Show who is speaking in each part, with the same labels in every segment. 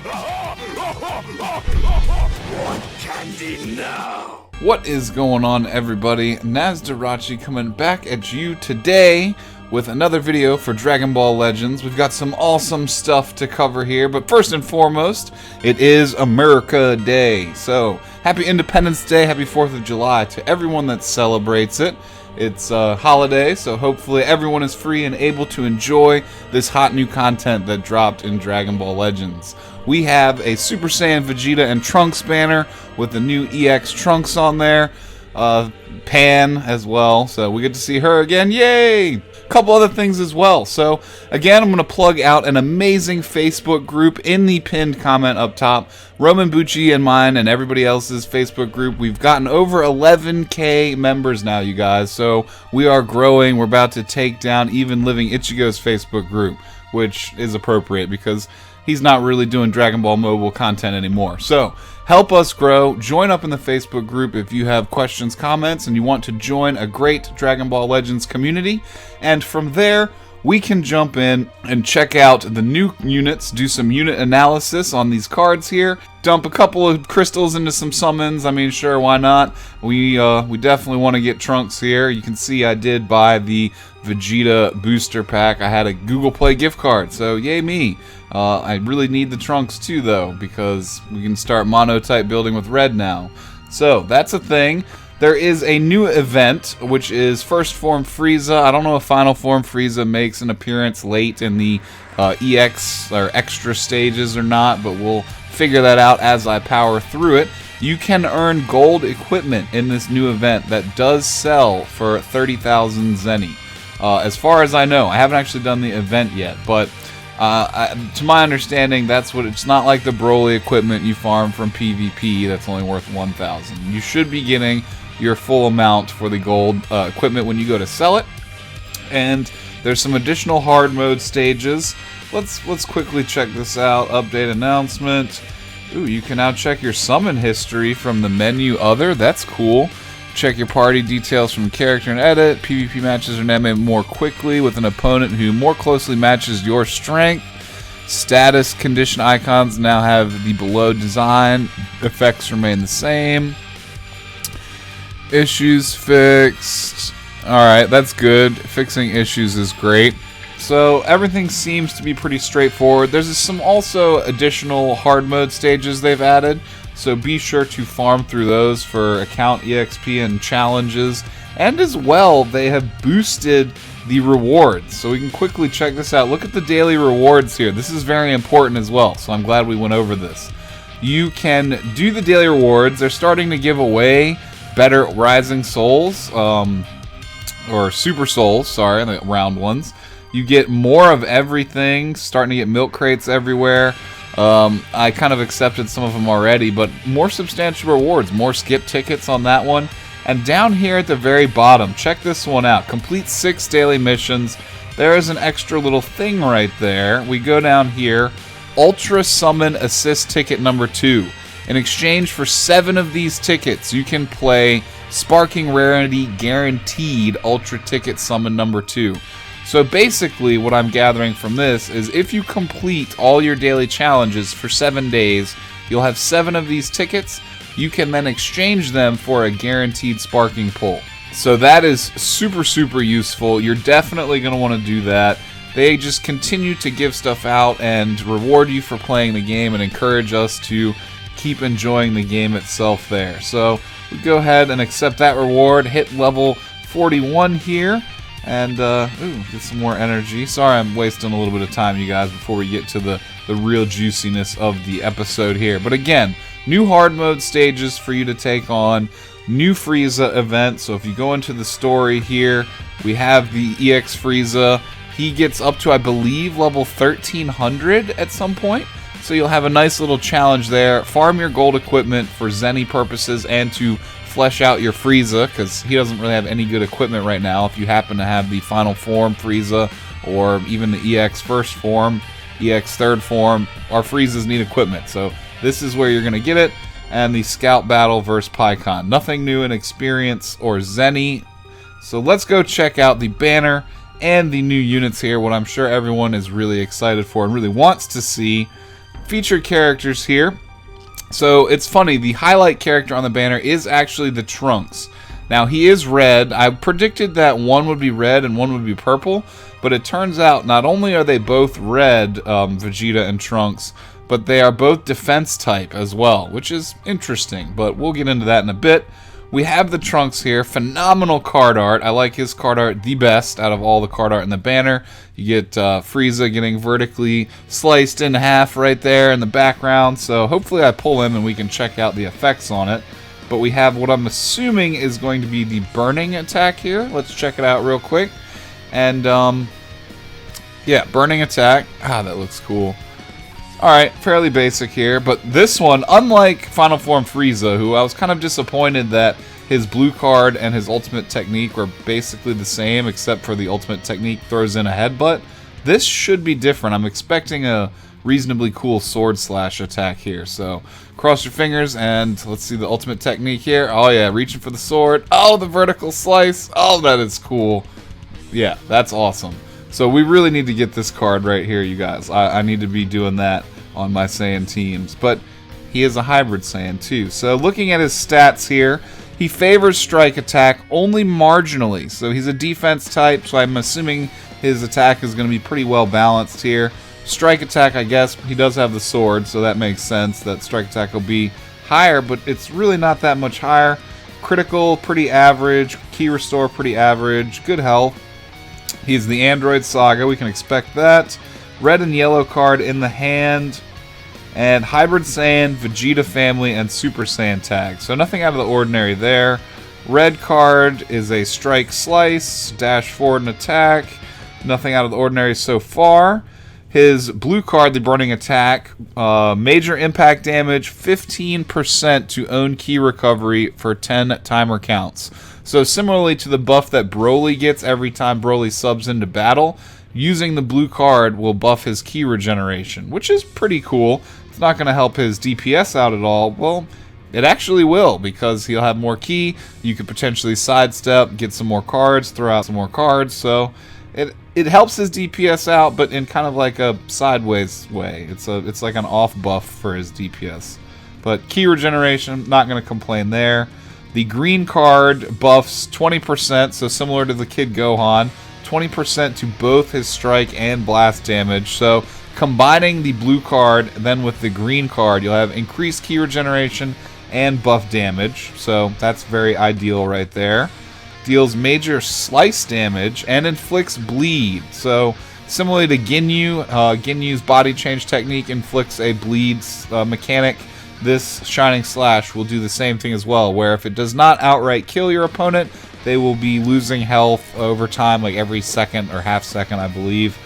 Speaker 1: Want candy now?
Speaker 2: What is going on, everybody? Nasdorachi coming back at you today with another video for Dragon Ball Legends. We've got some awesome stuff to cover here, but first and foremost, it is America Day. So, happy Independence Day, happy 4th of July to everyone that celebrates it. It's a holiday, so hopefully everyone is free and able to enjoy this hot new content that dropped in Dragon Ball Legends. We have a Super Saiyan Vegeta and Trunks banner with the new EX Trunks on there. Pan as well, so we get to see her again. Yay! Couple other things as well. So again, I'm going to plug out an amazing Facebook group in the pinned comment up top. Roman Bucci and mine and everybody else's Facebook group. We've gotten over 11K members now, you guys. So we are growing. We're about to take down even Living Ichigo's Facebook group, which is appropriate because he's not really doing Dragon Ball Mobile content anymore. So help us grow. Join up in the Facebook group if you have questions, comments, and you want to join a great Dragon Ball Legends community. And from there, we can jump in and check out the new units, do some unit analysis on these cards here, dump a couple of crystals into some summons. I mean, sure, why not? We definitely want to get Trunks here. You can see I did buy the Vegeta booster pack. I had a Google Play gift card, so yay me. I really need the Trunks too, though, because we can start mono-type building with red now. So, that's a thing. There is a new event, which is First Form Frieza. I don't know if Final Form Frieza makes an appearance late in the EX or extra stages or not, but we'll figure that out as I power through it. You can earn gold equipment in this new event that does sell for 30,000 Zeni. As far as I know, I haven't actually done the event yet, but to my understanding, that's what it's not like the Broly equipment you farm from PvP that's only worth 1,000. You should be getting your full amount for the gold equipment when you go to sell it. And there's some additional hard mode stages. Let's quickly check this out. Update announcement. Ooh, you can now check your summon history from the menu other. That's cool. Check your party details from character and edit. PvP matches are now made more quickly with an opponent who more closely matches your strength. Status condition icons now have the below design. Effects remain the same. Issues fixed. Alright, that's good. Fixing issues is great. So everything seems to be pretty straightforward. There's some also additional hard mode stages they've added. So be sure to farm through those for account EXP and challenges. And as well, they have boosted the rewards. So we can quickly check this out. Look at the daily rewards here. This is very important as well. So I'm glad we went over this. You can do the daily rewards. They're starting to give away better Rising Souls. Or Super Souls, sorry, the round ones. You get more of everything. Starting to get milk crates everywhere. I kind of accepted some of them already, but more substantial rewards, more skip tickets on that one. And down here at the very bottom, check this one out. Complete 6 daily missions. There is an extra little thing right there. We go down here. Ultra Summon Assist Ticket number 2. In exchange for 7 of these tickets, you can play Sparking Rarity Guaranteed Ultra Ticket Summon number 2. So basically, what I'm gathering from this is if you complete all your daily challenges for 7 days, you'll have 7 of these tickets. You can then exchange them for a guaranteed sparking pull. So that is super, super useful. You're definitely going to want to do that. They just continue to give stuff out and reward you for playing the game and encourage us to keep enjoying the game itself there. So we go ahead and accept that reward, hit level 41 here. And, get some more energy. Sorry I'm wasting a little bit of time, you guys, before we get to the real juiciness of the episode here. But again, new hard mode stages for you to take on, new Frieza event. So if you go into the story here, we have the EX Frieza. He gets up to, I believe, level 1300 at some point. So you'll have a nice little challenge there. Farm your gold equipment for Zeni purposes and to flesh out your Frieza, because he doesn't really have any good equipment right now. If you happen to have the Final Form Frieza, or even the EX First Form, EX Third Form, our Friezas need equipment. So this is where you're going to get it. And the Scout Battle versus Pikkon. Nothing new in Experience or Zeni. So let's go check out the banner and the new units here, what I'm sure everyone is really excited for and really wants to see. featured characters here. So it's funny, the highlight character on the banner is actually the Trunks. Now he is red. I predicted that one would be red and one would be purple, but it turns out not only are they both red, Vegeta and Trunks, but they are both defense type as well, which is interesting, but we'll get into that in a bit. We have the Trunks here, phenomenal card art. I like his card art the best out of all the card art in the banner. You get Frieza getting vertically sliced in half right there in the background, so hopefully I pull him and we can check out the effects on it. But we have what I'm assuming is going to be the burning attack here. Let's check it out real quick. And, yeah, burning attack. Ah, that looks cool. Alright, fairly basic here, but this one, unlike Final Form Frieza, who I was kind of disappointed that his blue card and his ultimate technique were basically the same, except for the ultimate technique throws in a headbutt, this should be different. I'm expecting a reasonably cool sword slash attack here, so cross your fingers and let's see the ultimate technique here. Oh yeah, reaching for the sword. Oh, the vertical slice. Oh, that is cool. Yeah, that's awesome. So we really need to get this card right here, you guys. I need to be doing that on my Saiyan teams. But he is a hybrid Saiyan too. So looking at his stats here, he favors strike attack only marginally. So he's a defense type, so I'm assuming his attack is going to be pretty well balanced here. Strike attack, I guess, he does have the sword, so that makes sense that strike attack will be higher, but it's really not that much higher. Critical, pretty average. Ki restore, pretty average. Good health. He's the Android Saga, we can expect that. Red and yellow card in the hand. And Hybrid Saiyan, Vegeta family, and Super Saiyan tag. So nothing out of the ordinary there. Red card is a strike slice, dash forward and attack. Nothing out of the ordinary so far. His blue card, the burning attack, major impact damage, 15% to own key recovery for 10 timer counts. So similarly to the buff that Broly gets every time Broly subs into battle, using the blue card will buff his key regeneration, which is pretty cool. It's not going to help his DPS out at all. Well, it actually will, because he'll have more ki. You could potentially sidestep, get some more cards, throw out some more cards. So it helps his DPS out, but in kind of like a sideways way. It's like an off buff for his DPS. But ki regeneration, not going to complain there. The green card buffs 20%, so similar to the Kid Gohan, 20% to both his strike and blast damage. So combining the blue card then with the green card, you'll have increased ki regeneration and buff damage. So that's very ideal right there. Deals major slice damage and inflicts bleed. So similarly to Ginyu, Ginyu's body change technique inflicts a bleed mechanic. This Shining Slash will do the same thing as well, where if it does not outright kill your opponent, they will be losing health over time, like every second or half second, I believe.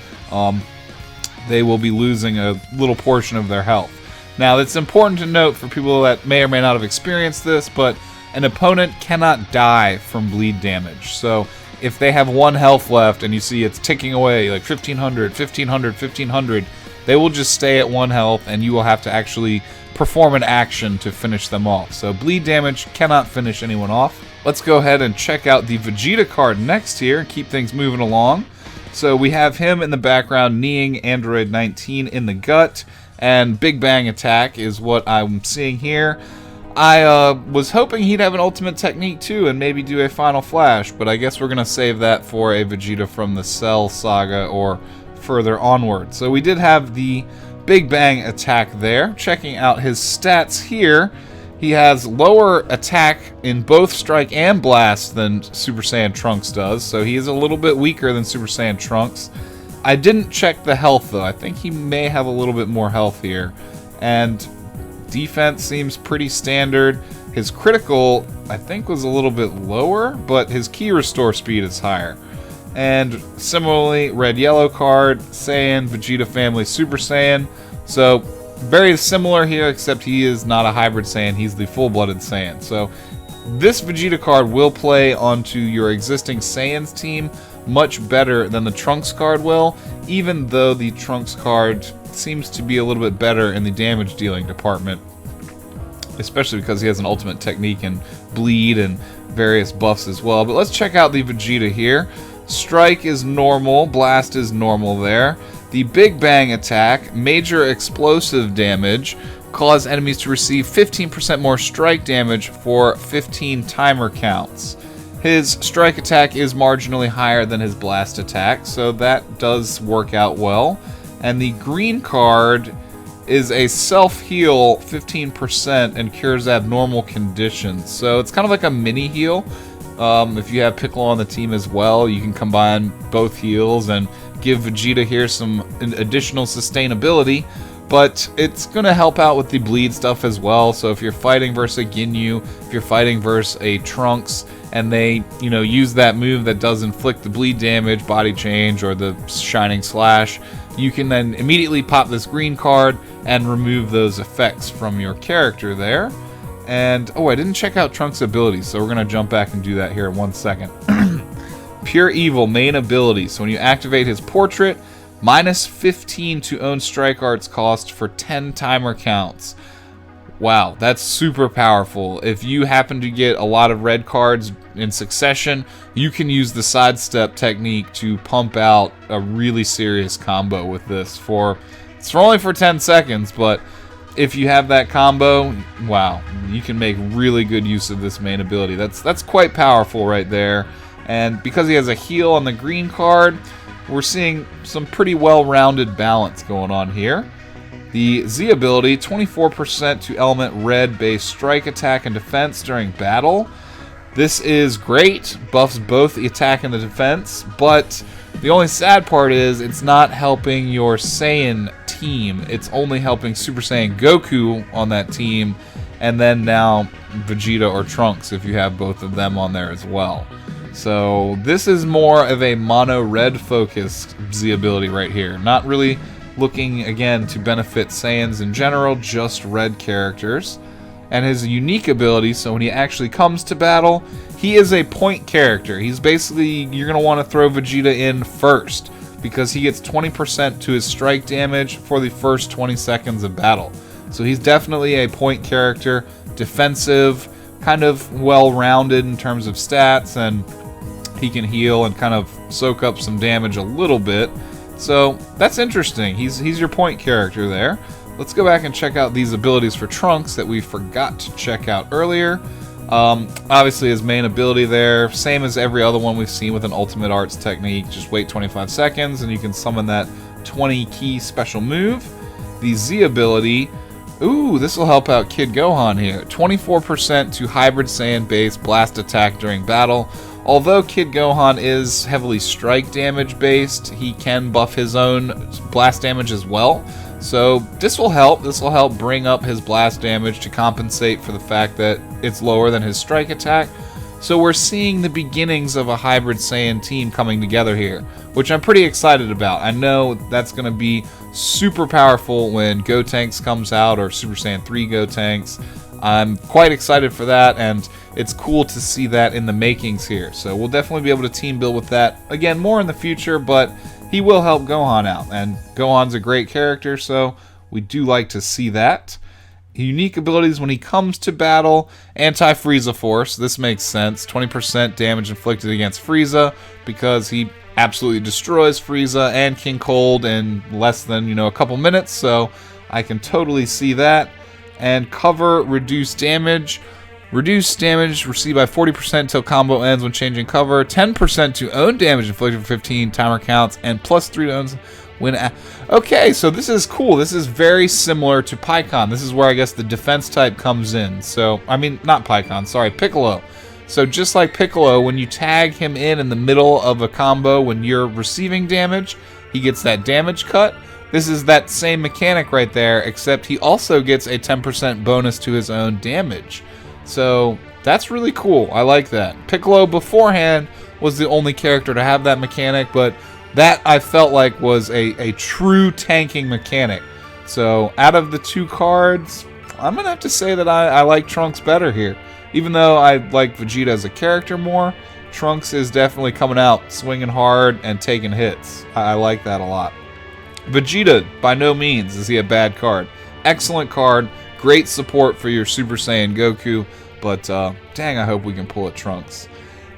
Speaker 2: They will be losing a little portion of their health. Now, it's important to note for people that may or may not have experienced this, but an opponent cannot die from bleed damage. So if they have 1 health left and you see it's ticking away, like 1500, 1500, 1500, they will just stay at 1 health and you will have to actually perform an action to finish them off. So bleed damage cannot finish anyone off. Let's go ahead and check out the Vegeta card next here and keep things moving along. So we have him in the background kneeing Android 19 in the gut, and Bigbang Attack is what I'm seeing here. I was hoping he'd have an ultimate technique too and maybe do a final flash, but I guess we're going to save that for a Vegeta from the Cell saga or further onward. So we did have the Bigbang Attack there. Checking out his stats here, he has lower attack in both strike and blast than Super Saiyan Trunks does, so he is a little bit weaker than Super Saiyan Trunks. I didn't check the health though. I think he may have a little bit more health here. And defense seems pretty standard. His critical, I think, was a little bit lower, but his ki restore speed is higher. And similarly, red-yellow card, Saiyan, Vegeta family, Super Saiyan. So very similar here, except he is not a hybrid Saiyan. He's the full-blooded Saiyan. So this Vegeta card will play onto your existing Saiyans team much better than the Trunks card will, even though the Trunks card seems to be a little bit better in the damage dealing department, especially because he has an ultimate technique and bleed and various buffs as well. But let's check out the Vegeta here. Strike is normal, blast is normal there. The Bigbang Attack, major explosive damage, cause enemies to receive 15% more strike damage for 15 timer counts. His strike attack is marginally higher than his blast attack, so that does work out well. And the green card is a self-heal 15% and cures abnormal conditions. So it's kind of like a mini heal. If you have Piccolo on the team as well, you can combine both heals and give Vegeta here some additional sustainability. But it's going to help out with the bleed stuff as well. So if you're fighting versus a Ginyu, if you're fighting versus a Trunks, and they, use that move that does inflict the bleed damage, body change, or the shining slash, you can then immediately pop this green card and remove those effects from your character there. And, I didn't check out Trunks' abilities, so we're going to jump back and do that here in 1 second. Pure Evil main ability. So when you activate his portrait, -15 to own strike arts cost for 10 timer counts. Wow, that's super powerful. If you happen to get a lot of red cards in succession, you can use the sidestep technique to pump out a really serious combo with this. It's only for 10 seconds, but if you have that combo, wow, you can make really good use of this main ability. That's quite powerful right there. And because he has a heal on the green card, we're seeing some pretty well-rounded balance going on here. The Z ability, 24% to element red base strike attack and defense during battle. This is great, buffs both the attack and the defense, but the only sad part is it's not helping your Saiyan team. It's only helping Super Saiyan Goku on that team, and then now Vegeta or Trunks if you have both of them on there as well. So this is more of a mono red focused Z ability right here. Not really looking, again, to benefit Saiyans in general, just red characters. And his unique ability, so when he actually comes to battle, he is a point character. He's basically, you're going to want to throw Vegeta in first, because he gets 20% to his strike damage for the first 20 seconds of battle. So he's definitely a point character, defensive, kind of well-rounded in terms of stats, and he can heal and kind of soak up some damage a little bit. So that's interesting. He's your point character there. Let's go back and check out these abilities for Trunks that we forgot to check out earlier. Obviously his main ability there, same as every other one we've seen with an ultimate arts technique. Just wait 25 seconds and you can summon that 20 key special move. The Z ability, ooh, this will help out Kid Gohan here. 24% to hybrid Saiyan base blast attack during battle. Although Kid Gohan is heavily strike damage based, he can buff his own blast damage as well. So this will help. This will help bring up his blast damage to compensate for the fact that it's lower than his strike attack. So we're seeing the beginnings of a hybrid Saiyan team coming together here, which I'm pretty excited about. I know that's going to be super powerful when Gotenks comes out, or Super Saiyan 3 Gotenks. I'm quite excited for that, and it's cool to see that in the makings here. So we'll definitely be able to team build with that, again, more in the future, but he will help Gohan out, and Gohan's a great character, so we do like to see that. Unique abilities when he comes to battle, anti-Frieza Force. This makes sense. 20% damage inflicted against Frieza, because he absolutely destroys Frieza and King Cold in less than, a couple minutes, so I can totally see that. And cover, reduced damage. Reduced damage received by 40% until combo ends when changing cover. 10% to own damage inflicted for 15 timer counts. And +3 to own when... Okay, so this is cool. This is very similar to Pikkon. This is where I guess the defense type comes in. So, I mean, not Pikkon, sorry, Piccolo. So just like Piccolo, when you tag him in the middle of a combo when you're receiving damage, he gets that damage cut. This is that same mechanic right there, except he also gets a 10% bonus to his own damage. So that's really cool. I like that. Piccolo beforehand was the only character to have that mechanic, but that I felt like was a true tanking mechanic. So out of the two cards, I'm going to have to say that I like Trunks better here. Even though I like Vegeta as a character more, Trunks is definitely coming out swinging hard and taking hits. I like that a lot. Vegeta, by no means is he a bad card. Excellent card, great support for your Super Saiyan Goku, but dang, I hope we can pull at Trunks.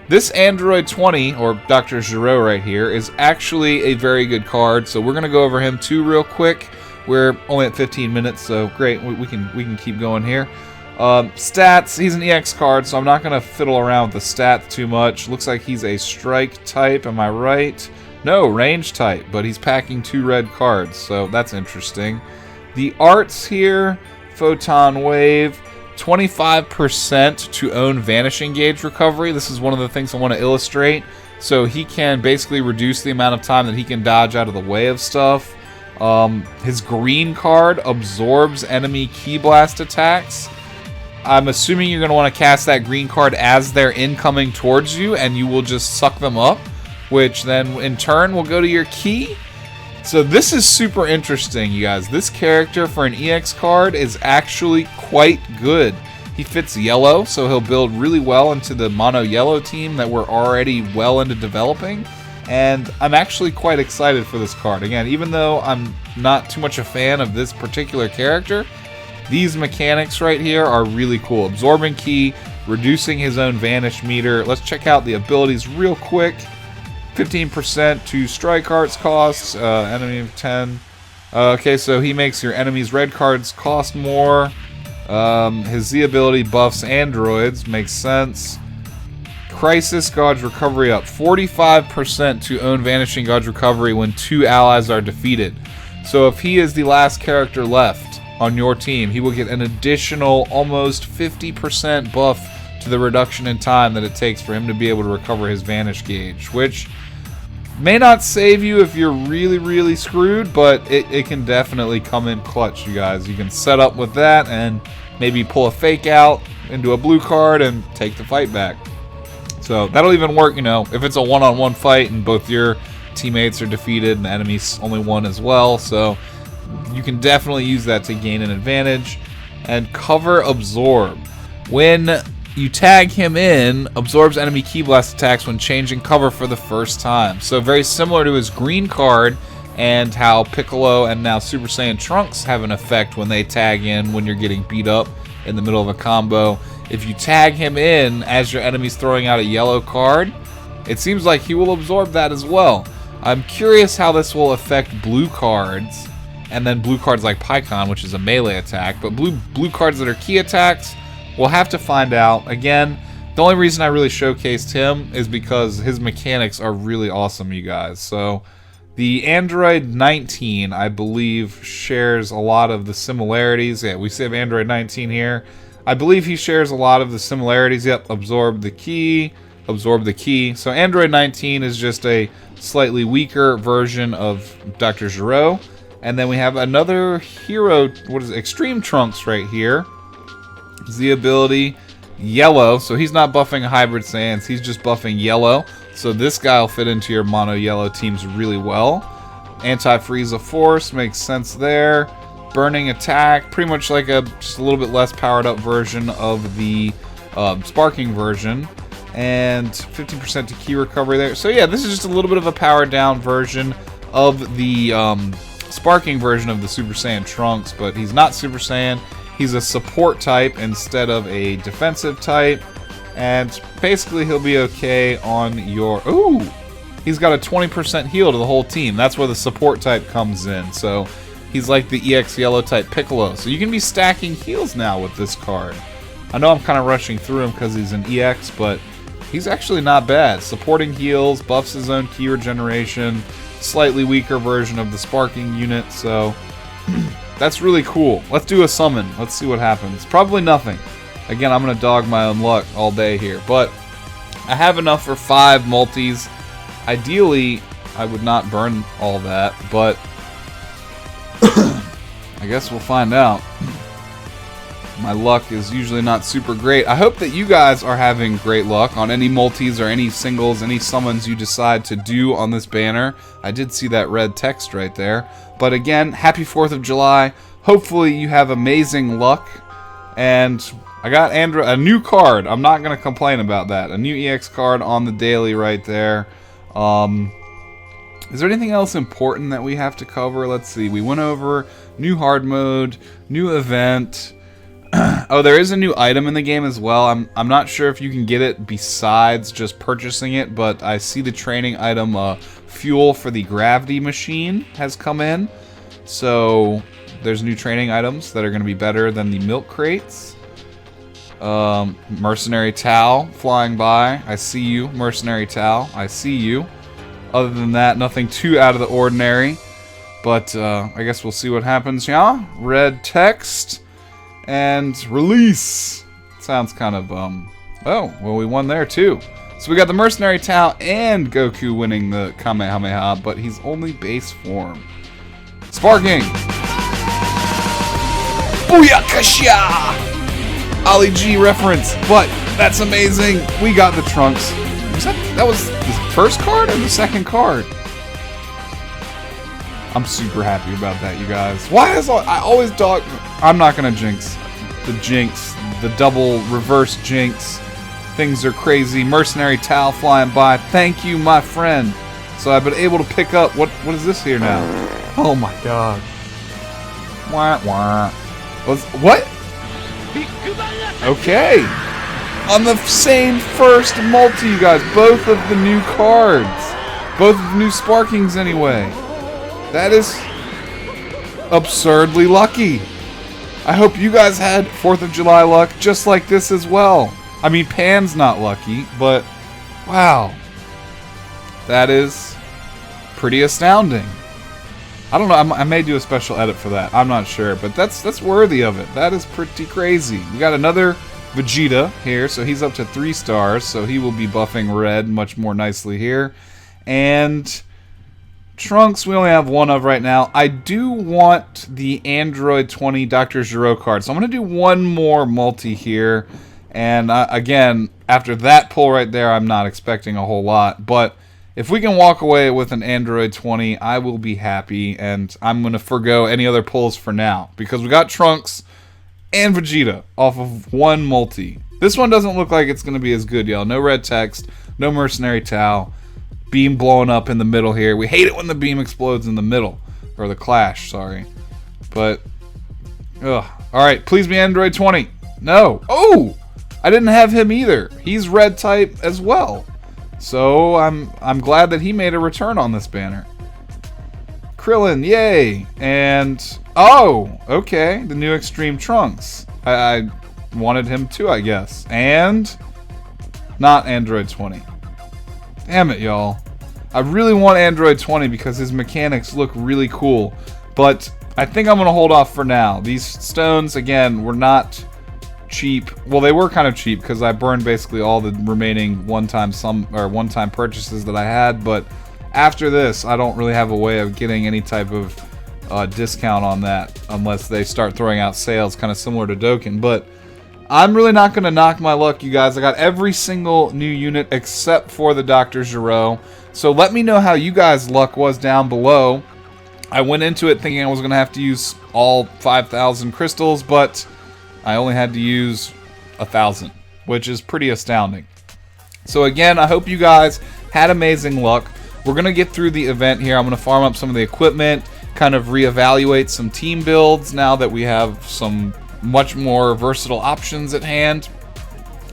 Speaker 2: This Android 20, or Dr. Giro right here, is actually a very good card, so we're going to go over him too real quick. We're only at 15 minutes, so great, we can keep going here. Stats, he's an EX card, so I'm not going to fiddle around with the stats too much. Looks like he's a strike type, am I right? No, range type, but he's packing 2 red cards, so that's interesting. The arts here, Photon Wave, 25% to own Vanishing Gauge recovery. This is one of the things I want to illustrate. So he can basically reduce the amount of time that he can dodge out of the way of stuff. His green card absorbs enemy Ki Blast attacks. I'm assuming you're going to want to cast that green card as they're incoming towards you, and you will just suck them up, which then in turn will go to your Ki. So this is super interesting, you guys. This character for an EX card is actually quite good. He fits yellow, so he'll build really well into the mono yellow team that we're already well into developing. And I'm actually quite excited for this card. Again, even though I'm not too much a fan of this particular character, these mechanics right here are really cool. Absorbing Ki, reducing his own vanish meter. Let's check out the abilities real quick. 15% to strike arts costs, enemy of 10. Okay, so he makes your enemy's red cards cost more. His Z ability buffs androids, makes sense. Crisis Gauge recovery up 45% to own Vanishing Gauge recovery when 2 allies are defeated. So if he is the last character left on your team, he will get an additional almost 50% buff to the reduction in time that it takes for him to be able to recover his Vanish Gauge, which may not save you if you're really screwed, but it can definitely come in clutch, you guys. You can set up with that and maybe pull a fake out into a blue card and take the fight back. So that'll even work, you know, if it's a one-on-one fight and both your teammates are defeated and the enemy's only one as well. So you can definitely use that to gain an advantage. And cover absorb. When you tag him in, absorbs enemy Ki Blast attacks when changing cover for the first time. So very similar to his green card and how Piccolo and now Super Saiyan Trunks have an effect when they tag in when you're getting beat up in the middle of a combo. If you tag him in as your enemy's throwing out a yellow card, it seems like he will absorb that as well. I'm curious how this will affect blue cards, and then blue cards like Pycon, which is a melee attack, but blue cards that are Ki attacks, we'll have to find out. Again, the only reason I really showcased him is because his mechanics are really awesome, you guys. So the Android 19, I believe, shares a lot of the similarities. Yeah, we have Android 19 here. I believe he shares a lot of the similarities. Yep, absorb the Ki. So Android 19 is just a slightly weaker version of Dr. Giro. And then we have another hero, what is it, Extreme Trunks right here. The ability yellow, so he's not buffing hybrid Saiyans, he's just buffing yellow. So this guy will fit into your mono yellow teams really well. Anti-Frieza Force makes sense there. Burning Attack, pretty much like just a little bit less powered up version of the sparking version. And 15% to Ki recovery there. So yeah, this is just a little bit of a powered down version of the sparking version of the Super Saiyan Trunks, but he's not Super Saiyan. He's a support type instead of a defensive type. And basically he'll be okay on your... Ooh! He's got a 20% heal to the whole team. That's where the support type comes in. So he's like the EX yellow type Piccolo. So you can be stacking heals now with this card. I know I'm kind of rushing through him because he's an EX, but he's actually not bad. Supporting heals, buffs his own Ki regeneration, slightly weaker version of the sparking unit, so that's really cool. Let's do a summon. Let's see what happens. Probably nothing. Again, I'm going to dog my own luck all day here, but I have enough for 5 multis. Ideally, I would not burn all that, but I guess we'll find out. My luck is usually not super great. I hope that you guys are having great luck on any multis or any singles, any summons you decide to do on this banner. I did see that red text right there. But again, happy 4th of July. Hopefully you have amazing luck. And I got a new card. I'm not going to complain about that. A new EX card on the daily right there. Is there anything else important that we have to cover? Let's see. We went over new hard mode, new event. Oh, there is a new item in the game as well. I'm not sure if you can get it besides just purchasing it, but I see the training item, fuel for the gravity machine has come in. So there's new training items that are going to be better than the milk crates. Mercenary Tau flying by. I see you, Mercenary Tau. I see you. Other than that, nothing too out of the ordinary. But I guess we'll see what happens, yeah? Red text. And release. Sounds kind of, oh, well, we won there too. So we got the Mercenary Tau and Goku winning the Kamehameha, but he's only base form. Sparking! Booyakasha! Ali G reference, but that's amazing. We got the Trunks. That was the first card or the second card? I'm super happy about that, you guys. Why is I always dog? I'm not gonna jinx the double reverse jinx. Things are crazy. Mercenary Tau flying by. Thank you, my friend. So I've been able to pick up what is this here now? Oh my god. Wah wah. What? Okay. On the same first multi, you guys. Both of the new cards. Both of the new sparkings anyway. That is absurdly lucky. I hope you guys had 4th of July luck just like this as well. I mean, Pan's not lucky, but wow. That is pretty astounding. I don't know, I may do a special edit for that. I'm not sure, but that's worthy of it. That is pretty crazy. We got another Vegeta here, so he's up to 3 stars, so he will be buffing red much more nicely here. And Trunks, we only have 1 of right now. I do want the Android 20 Dr. Gero card, so I'm going to do 1 more multi here. And again, after that pull right there, I'm not expecting a whole lot. But if we can walk away with an Android 20, I will be happy. And I'm going to forgo any other pulls for now, because we got Trunks and Vegeta off of 1 multi. This one doesn't look like it's going to be as good, y'all. No red text, no Mercenary Tau. Beam blowing up in the middle here. We hate it when the beam explodes in the middle. Or the clash, sorry. But, ugh. Alright, please be Android 20. No. Oh! I didn't have him either. He's red type as well. So, I'm glad that he made a return on this banner. Krillin, yay! And, oh! Okay, the new Extreme Trunks. I wanted him too, I guess. And, not Android 20. Damn it, y'all. I really want Android 20 because his mechanics look really cool. But I think I'm going to hold off for now. These stones, again, were not cheap. Well, they were kind of cheap because I burned basically all the remaining one-time purchases that I had. But after this, I don't really have a way of getting any type of discount on that unless they start throwing out sales kind of similar to Dokkan. But I'm really not going to knock my luck, you guys. I got every single new unit except for the Dr. Gero. So let me know how you guys' luck was down below. I went into it thinking I was going to have to use all 5,000 crystals, but I only had to use 1,000, which is pretty astounding. So again, I hope you guys had amazing luck. We're going to get through the event here. I'm going to farm up some of the equipment, kind of reevaluate some team builds now that we have some much more versatile options at hand,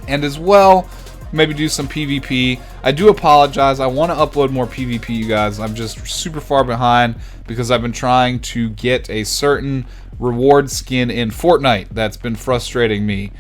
Speaker 2: and as well maybe do some PvP. I do apologize, I want to upload more PvP, you guys. I'm just super far behind because I've been trying to get a certain reward skin in Fortnite that's been frustrating me.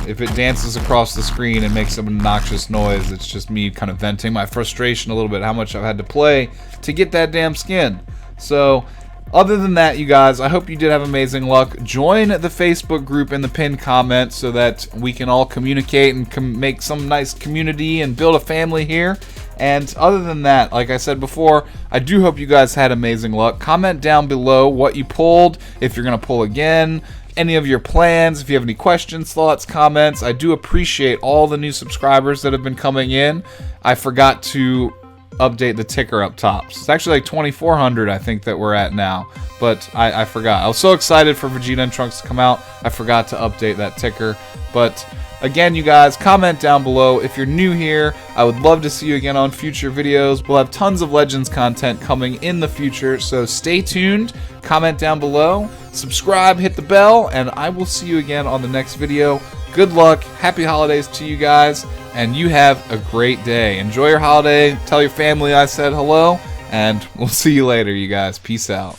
Speaker 2: If it dances across the screen and makes some obnoxious noise, it's just me kind of venting my frustration a little bit, how much I've had to play to get that damn skin. So other than that, you guys, I hope you did have amazing luck. Join the Facebook group in the pinned comment so that we can all communicate and make some nice community and build a family here. And other than that, like I said before, I do hope you guys had amazing luck. Comment down below what you pulled, if you're going to pull again, any of your plans, if you have any questions, thoughts, comments. I do appreciate all the new subscribers that have been coming in. I forgot to update the ticker up top. It's actually like 2,400, I think, that we're at now, but I forgot. I was so excited for Vegeta and Trunks to come out, I forgot to update that ticker. But again, you guys, comment down below if you're new here. I would love to see you again on future videos. We'll have tons of Legends content coming in the future, so stay tuned. Comment down below. subscribe, hit the bell, and I will see you again on the next video. Good luck, happy holidays to you guys, and you have a great day. Enjoy your holiday, tell your family I said hello, and we'll see you later, you guys. Peace out.